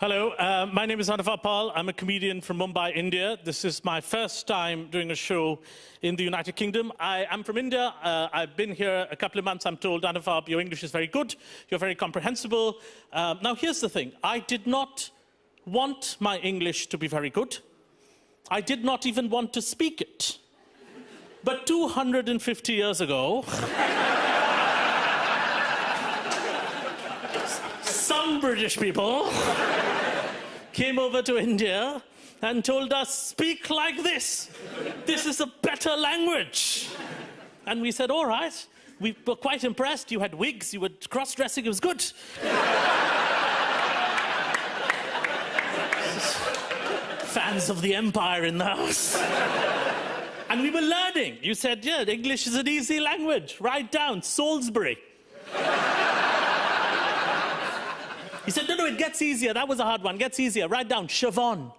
Hello, my name is Anuvab Pal. I'm a comedian from Mumbai, India. This is my first time doing a show in the United Kingdom. I am from India. I've been here a couple of months. I'm told, Anuvab, your English is very good. You're very comprehensible. Now, here's the thing. I did not want my English to be very good. I did not even want to speak it. But 250 years ago, some British people came over to India and told us, speak like this. This is a better language. And we said, all right. We were quite impressed. You had wigs, you were cross-dressing, it was good. Fans of the empire in the house. And we were learning. You said, yeah, English is an easy language. Write down, Salisbury. He said, no, it gets easier. That was a hard one. Gets easier. Write down, Siobhan.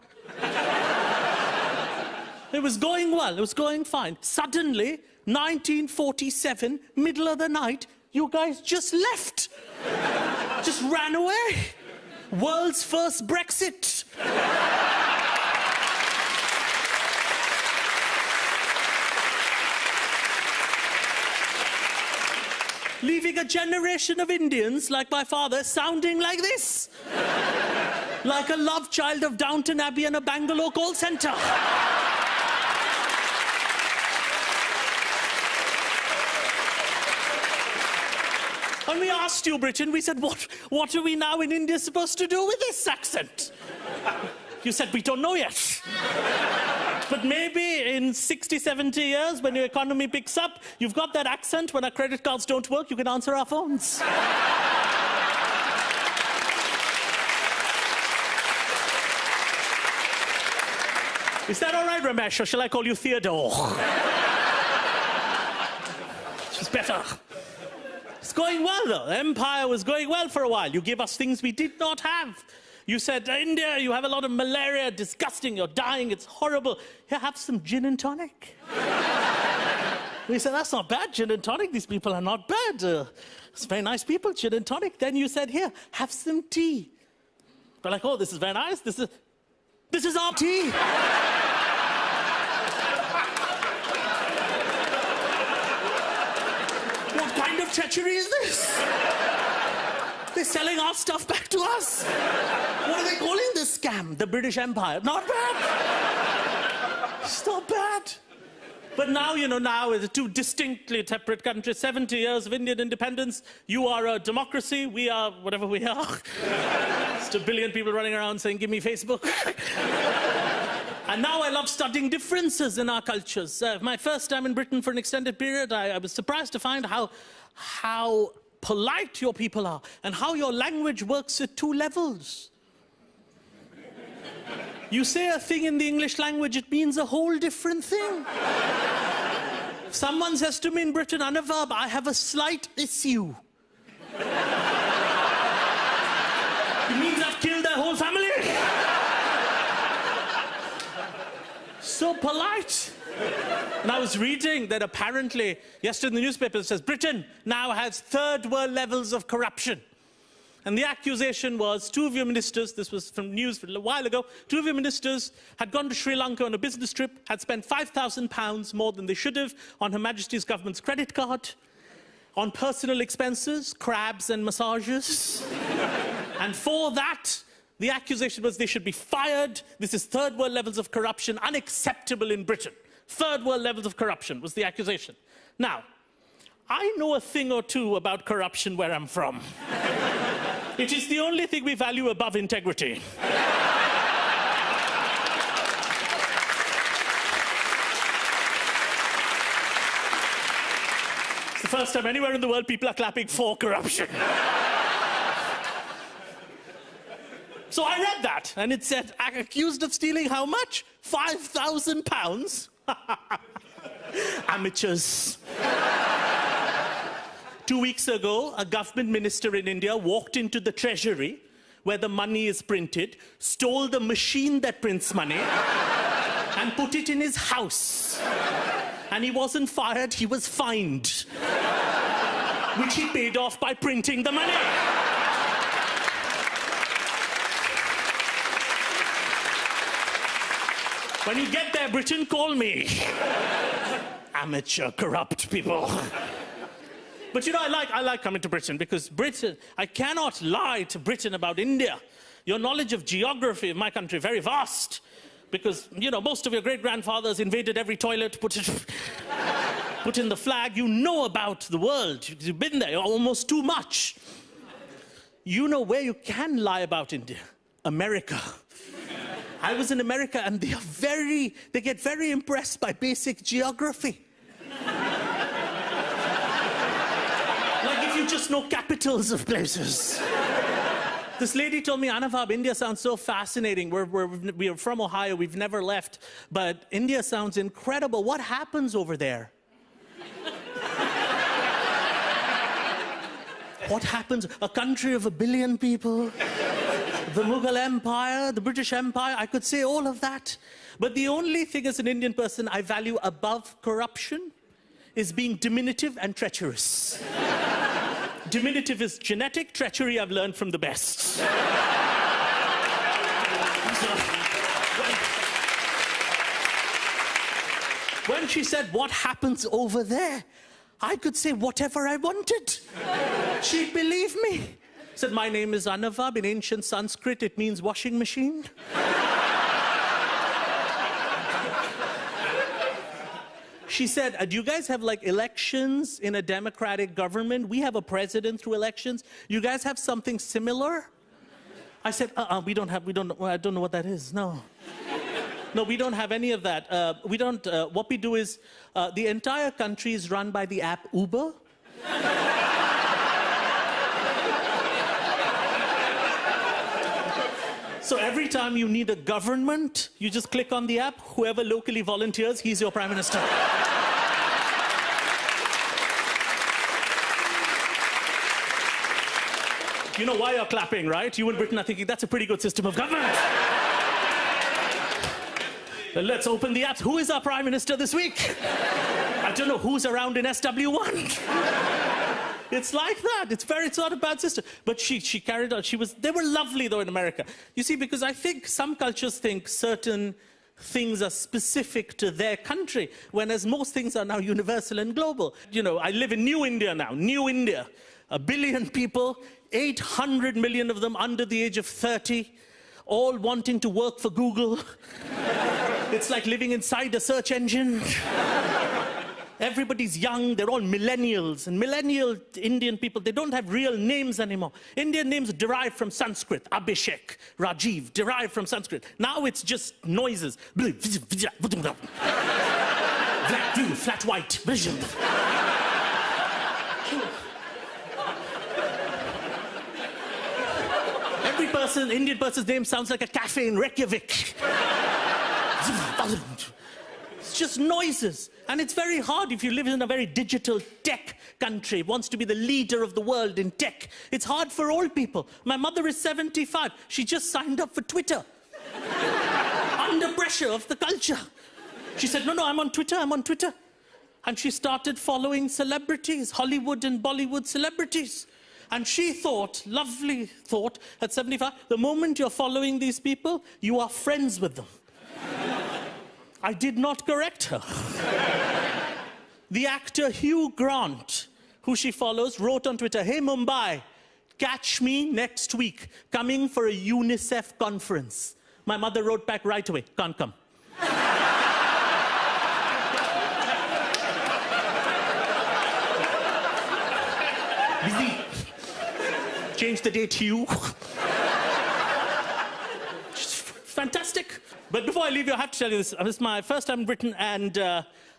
It was going well. It was going fine. Suddenly, 1947, middle of the night, you guys just left. Just ran away. World's first Brexit. Leaving a generation of Indians, like my father, sounding like this. Like a love child of Downton Abbey and a Bangalore call centre. And we asked you, Britain, we said, what are we now in India supposed to do with this accent? You said, we don't know yet. But maybe in 60, 70 years, when your economy picks up, you've got that accent. When our credit cards don't work, you can answer our phones. Is that all right, Ramesh, or shall I call you Theodore? It's better. It's going well, though. The empire was going well for a while. You gave us things we did not have. You said, India, you have a lot of malaria, disgusting, you're dying, it's horrible. Here, have some gin and tonic. We said, that's not bad, gin and tonic. These people are not bad. It's very nice people, gin and tonic. Then you said, here, have some tea. We're like, oh, this is very nice. This is our tea. What kind of treachery is this? They're selling our stuff back to us. What are they calling this scam? The British Empire. Not bad. It's not bad. But now, you know, now it's two distinctly separate countries, 70 years of Indian independence. You are a democracy. We are whatever we are. Just a billion people running around saying, give me Facebook. And now I love studying differences in our cultures. My first time in Britain for an extended period, I was surprised to find how polite your people are, and how your language works at two levels. You say a thing in the English language, it means a whole different thing. If someone says to me in Britain, Anuvab, I have a slight issue. It means I've killed their whole family. So polite. And I was reading that apparently, yesterday in the newspaper, it says, Britain now has third world levels of corruption. And the accusation was two of your ministers, this was from news a while ago, two of your ministers had gone to Sri Lanka on a business trip, had spent £5,000 more than they should have on Her Majesty's government's credit card, on personal expenses, crabs and massages. And for that, the accusation was they should be fired. This is third world levels of corruption, unacceptable in Britain. Third world levels of corruption was the accusation. Now, I know a thing or two about corruption where I'm from. It is the only thing we value above integrity. It's the first time anywhere in the world people are clapping for corruption. So I read that, and it said, accused of stealing how much? £5,000? Amateurs. 2 weeks ago, a government minister in India walked into the treasury where the money is printed, stole the machine that prints money, and put it in his house. And he wasn't fired, he was fined, which he paid off by printing the money. When you get there, Britain, call me. Amateur, corrupt people. But you know, I like coming to Britain because Britain, I cannot lie to Britain about India. Your knowledge of geography of my country, very vast. Because, you know, most of your great-grandfathers invaded every toilet, put in the flag. You know about the world. You've been there almost too much. You know where you can lie about India? America. I was in America and they get very impressed by basic geography. Like if you just know capitals of places. This lady told me, Anuvab, India sounds so fascinating. We're from Ohio, we've never left, but India sounds incredible. What happens over there? What happens? A country of 1 billion people, the Mughal Empire, the British Empire, I could say all of that. But the only thing as an Indian person I value above corruption is being diminutive and treacherous. Diminutive is genetic, treachery I've learned from the best. So, when she said, what happens over there? I could say whatever I wanted. She'd believe me. Said, my name is Anuvab. In ancient Sanskrit, it means washing machine. She said, do you guys have like elections in a democratic government? We have a president through elections. You guys have something similar? I said, I don't know what that is, no. No, we don't have any of that. What we do is, the entire country is run by the app Uber. So every time you need a government, you just click on the app, whoever locally volunteers, he's your prime minister. You know why you're clapping, right? You in Britain are thinking, that's a pretty good system of government. Let's open the apps. Who is our prime minister this week? I don't know who's around in SW1. It's like that. It's not a bad system. But she carried on. They were lovely, though, in America. You see, because I think some cultures think certain things are specific to their country, whereas most things are now universal and global. You know, I live in New India now. New India. 1 billion people, 800 million of them under the age of 30, all wanting to work for Google. It's like living inside a search engine. Everybody's young, they're all millennials. And millennial Indian people, they don't have real names anymore. Indian names derive from Sanskrit. Abhishek, Rajiv, derived from Sanskrit. Now it's just noises. Black, blue, flat white, vision. Every person, Indian person's name sounds like a cafe in Reykjavik. It's just noises. And it's very hard if you live in a very digital tech country, wants to be the leader of the world in tech. It's hard for old people. My mother is 75. She just signed up for Twitter. Under pressure of the culture. She said, no, I'm on Twitter, I'm on Twitter. And she started following celebrities, Hollywood and Bollywood celebrities. And she thought, lovely thought, at 75, the moment you're following these people, you are friends with them. I did not correct her. The actor Hugh Grant, who she follows, wrote on Twitter, hey Mumbai, catch me next week, coming for a UNICEF conference. My mother wrote back right away, can't come. Busy. Change the date, Hugh. Fantastic. But before I leave you, I have to tell you this. This is my first time in Britain, and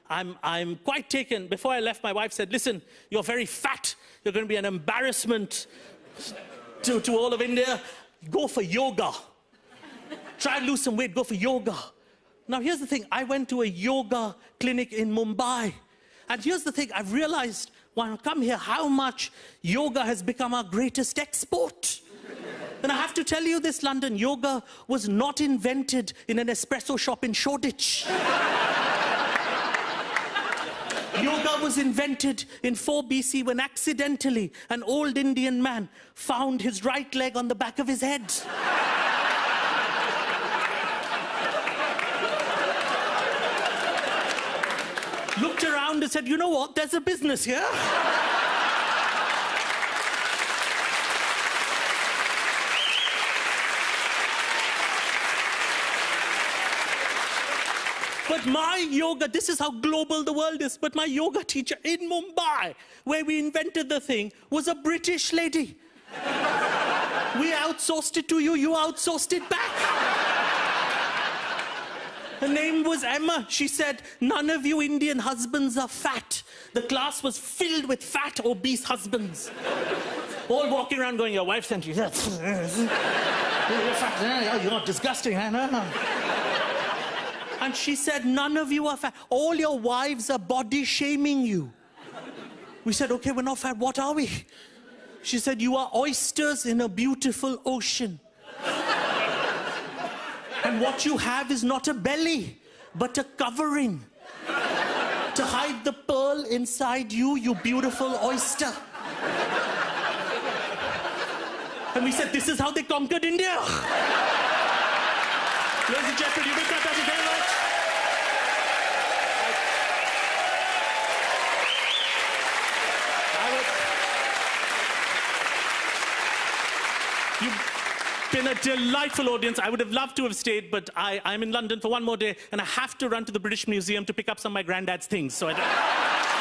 I'm quite taken. Before I left, my wife said, listen, you're very fat. You're going to be an embarrassment to all of India. Go for yoga. Try and lose some weight, go for yoga. Now, here's the thing. I went to a yoga clinic in Mumbai. And here's the thing. I've realized when I come here how much yoga has become our greatest export. And I have to tell you this, London, yoga was not invented in an espresso shop in Shoreditch. Yoga was invented in 4 BC when accidentally an old Indian man found his right leg on the back of his head. looked around and said, you know what, there's a business here. But my yoga, this is how global the world is, but my yoga teacher in Mumbai, where we invented the thing, was a British lady. We outsourced it to you, you outsourced it back. Her name was Emma. She said, none of you Indian husbands are fat. The class was filled with fat, obese husbands. All walking around going, your wife sent you. You're fat. You're disgusting. And she said, none of you are fat. All your wives are body shaming you. We said, okay, we're not fat. What are we? She said, you are oysters in a beautiful ocean. And what you have is not a belly, but a covering to hide the pearl inside you, you beautiful oyster. And we said, this is how they conquered India. Ladies and gentlemen, you've been fantastic very much. You've been a delightful audience. I would have loved to have stayed, but I'm in London for one more day, and I have to run to the British Museum to pick up some of my granddad's things. So I don't...